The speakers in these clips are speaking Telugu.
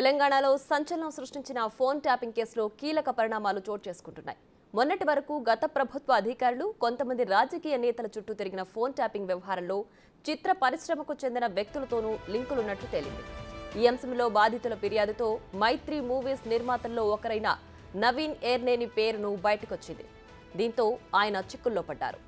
తెలంగాణలో సంచలనం సృష్టించిన ఫోన్ ట్యాపింగ్ కేసులో కీలక పరిణామాలు చోటు చేసుకుంటున్నాయి. మొన్నటి వరకు గత ప్రభుత్వ అధికారులు కొంతమంది రాజకీయ నేతల చుట్టూ తిరిగిన ఫోన్ ట్యాపింగ్ వ్యవహారంలో చిత్ర పరిశ్రమకు చెందిన వ్యక్తులతోనూ లింకులున్నట్లు తేలింది. ఈ అంశంలో బాధితుల ఫిర్యాదుతో మైత్రి మూవీస్ నిర్మాతల్లో ఒకరైన నవీన్ ఏర్నేని పేరును బయటకొచ్చింది. దీంతో ఆయన చిక్కుల్లో పడ్డారు.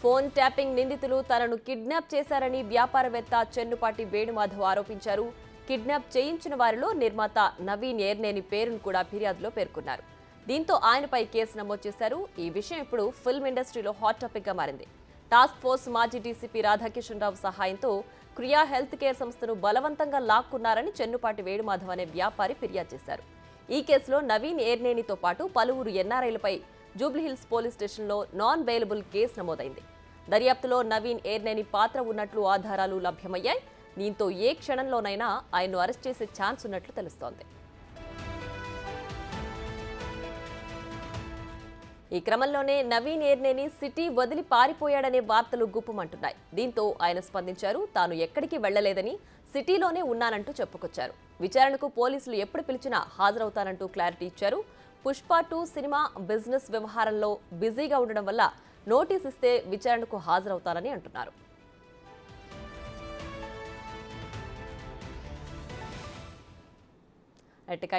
ఫోన్ ట్యాపింగ్ నిందితులు తనను కిడ్నాప్ చేశారని వ్యాపారవేత్త చెన్నుపాటి వేణుమాధవ్ ఆరోపించారు. కిడ్నాప్ చేయించిన వారిలో నిర్మాత నవీన్ ఏర్నేని పేరును కూడా ఫిర్యాదులో పేర్కొన్నారు. దీంతో ఆయనపై కేసు నమోదు చేశారు. ఈ విషయం ఇప్పుడు ఫిల్మ్ ఇండస్ట్రీలో హాట్ టాపిక్ గా మారింది. టాస్క్ ఫోర్స్ మాజీ డీసీపీ రాధాకిషన్ రావు సహాయంతో క్రియా హెల్త్ కేర్ సంస్థను బలవంతంగా లాక్కున్నారని చెన్నుపాటి వేణుమాధవ్ అనే వ్యాపారి ఫిర్యాదు చేశారు. ఈ కేసులో నవీన్ ఏర్నేనితో పాటు పలువురు ఎన్ఆర్ఐలపై జూబ్లీహిల్స్ పోలీస్ స్టేషన్లో నాన్ బెయిలబుల్ కేసు నమోదైంది. దర్యాప్తులో నవీన్ ఏర్నేని పాత్ర ఉన్నట్లు ఆధారాలు లభ్యమయ్యాయి. దీంతో ఏ క్షణంలోనైనా ఆయన్ను అరెస్ట్ చేసే ఛాన్స్ ఉన్నట్లు తెలుస్తోంది. ఈ క్రమంలోనే నవీన్ ఏర్నేని సిటీ వదిలి పారిపోయాడనే వార్తలు గుప్పమంటున్నాయి. దీంతో ఆయన స్పందించారు. తాను ఎక్కడికి వెళ్లలేదని, సిటీలోనే ఉన్నానంటూ చెప్పుకొచ్చారు. విచారణకు పోలీసులు ఎప్పుడు పిలిచినా హాజరవుతానంటూ క్లారిటీ ఇచ్చారు. పుష్ప 2 సినిమా బిజినెస్ వ్యవహారంలో బిజీగా ఉండడం వల్ల నోటీస్ ఇస్తే విచారణకు హాజరవుతారని అంటున్నారు.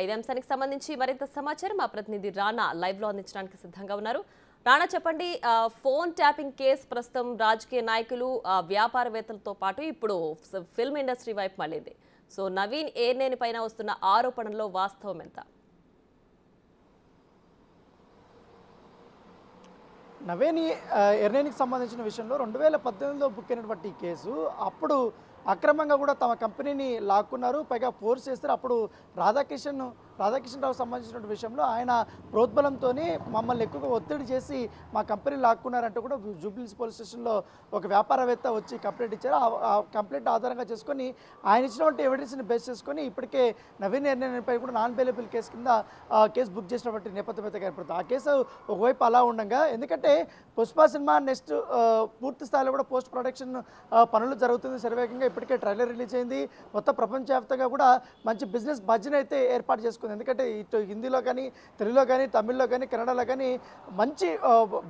ఇదే అంశానికి సంబంధించి మరింత సమాచారం మా ప్రతినిధి రాణా లైవ్ లో అందించడానికి సిద్ధంగా ఉన్నారు. రాణా, చెప్పండి, ఫోన్ ట్యాపింగ్ కేసు ప్రస్తుతం రాజకీయ నాయకులు, వ్యాపారవేత్తలతో పాటు ఇప్పుడు ఫిల్మ్ ఇండస్ట్రీ వైపు మళ్ళింది. సో నవీన్ ఏర్నేని పైన వస్తున్న ఆరోపణల్లో వాస్తవం ఎంత? నవీన్ ఏర్నేనికి సంబంధించిన విషయంలో 2018లో బుక్ అయినటువంటి కేసు, అప్పుడు అక్రమంగా కూడా తమ కంపెనీని లాక్కున్నారు, పైగా ఫోర్స్ చేస్తారు. అప్పుడు రాధాకిషన్ రావు సంబంధించిన విషయంలో ఆయన ప్రోద్బలంతో మమ్మల్ని ఎక్కువగా ఒత్తిడి చేసి మా కంపెనీ లాక్కున్నారంటూ కూడా జూబ్లీహిల్స్ పోలీస్ స్టేషన్లో ఒక వ్యాపారవేత్త వచ్చి కంప్లైంట్ ఇచ్చారు. ఆ కంప్లైంట్ ఆధారంగా చేసుకొని ఆయన ఇచ్చినటువంటి ఎవిడెన్స్ని బేస్ చేసుకొని ఇప్పటికే నవీన్ ఏర్నేనిపై కూడా నాన్ బెయిలబుల్ కేసు కింద కేసు బుక్ చేసినటువంటి నేపథ్యం అయితే ఏర్పడుతుంది. ఆ కేసు ఒకవైపు అలా ఉండగా, ఎందుకంటే పుష్ప సినిమా నెక్స్ట్ పూర్తి స్థాయిలో కూడా పోస్ట్ ప్రొడక్షన్ పనులు జరుగుతుంది శరవేగంగా. ఇప్పటికే ట్రైలర్ రిలీజ్ అయింది. మొత్తం ప్రపంచవ్యాప్తంగా కూడా మంచి బిజినెస్ బడ్జెట్ అయితే ఏర్పాటు చేసుకుంది. ఎందుకంటే ఇటు హిందీలో కానీ, తెలుగులో కానీ, తమిళ్లో కానీ, కన్నడలో కానీ మంచి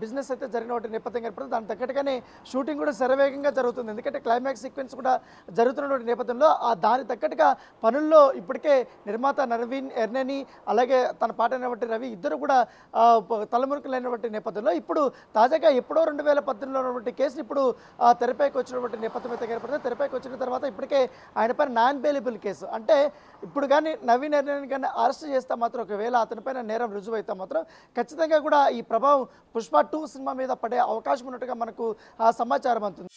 బిజినెస్ అయితే జరిగిన నేపథ్యం ఏర్పడుతుంది. దాని తగ్గట్టుగానే షూటింగ్ కూడా శరవేగంగా జరుగుతుంది. ఎందుకంటే క్లైమాక్స్ సీక్వెన్స్ కూడా జరుగుతున్నటువంటి నేపథ్యంలో దాని తగ్గట్టుగా పనుల్లో ఇప్పటికే నిర్మాత నవీన్ ఏర్నేని అలాగే తన పాట అయినటువంటి రవి ఇద్దరు కూడా తలమురుకులైనటువంటి నేపథ్యంలో ఇప్పుడు తాజాగా ఎప్పుడో 2018లో ఉన్నటువంటి కేసుని ఇప్పుడు తెరపైకి వచ్చినటువంటి నేపథ్యం అయితే ఏర్పడుతుంది. తెరపైకి వచ్చిన తర్వాత ఇప్పటికే ఆయనపైన నాన్ బెయిలబుల్ కేసు, అంటే ఇప్పుడు కానీ నవీన్ ఏర్నేని కానీ అరెస్ట్ చేస్తే మాత్రం, ఒకవేళ అతనిపైన నేరం రుజువు అయితే మాత్రం ఖచ్చితంగా కూడా ఈ ప్రభావం పుష్ప 2 సినిమా మీద పడే అవకాశం ఉన్నట్టుగా మనకు సమాచారం అందుతుంది.